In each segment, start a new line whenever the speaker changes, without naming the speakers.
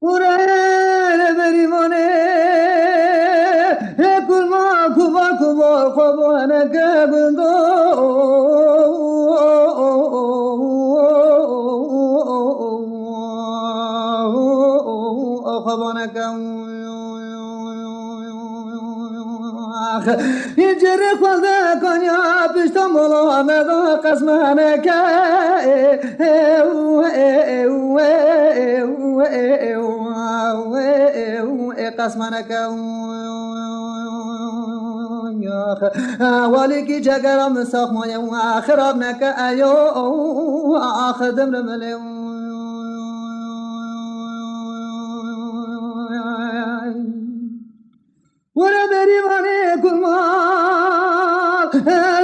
ورای بریمانه کل ما کوبا کوبا خوابانه که بندو خوابانه که اینجوری خورده کنیا پیشتا مولا مدا قسمانه که قسمانه که والی کی جگرم ساخمای خراب نکه ایو خدم رمله ورا بریمانه کلمال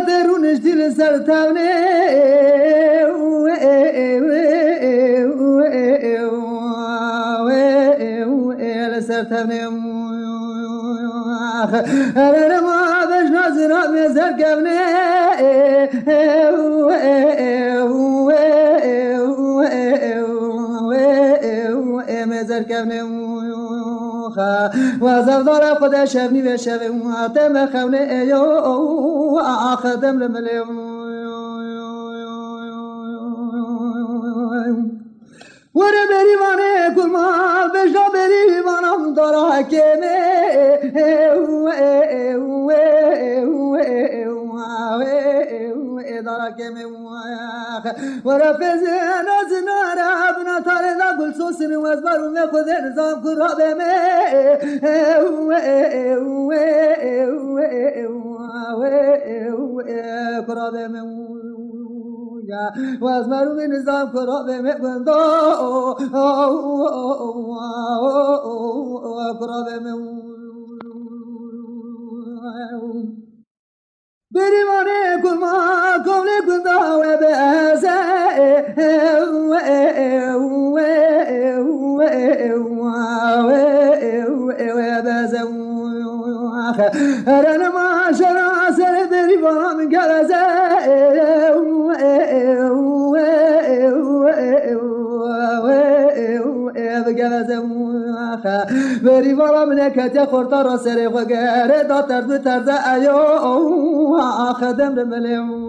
درونش دل سرتونه سرتونه انا ما باش نازرا مزر كبنه مزر كبنه وزفدار خدا شبني بشبه وعتم خونه ايو خدم لملي ورا بريمانه كل ما بجا بريمانه دارا كمه دارا كمه ورا فزنا زنارا ابنا تارنا قل سوسن وازبر ومخذ نظام قرابه قرابه وازمرو من نظام قرابه مقندو قرابه بریمانه کل ما کونه کندا و بازه و بازه ارن ما شرا سر بریمانه من گرزه بری والا من کتی خورتا را سری خوگره دا ترد ترده ایو خدم رملیم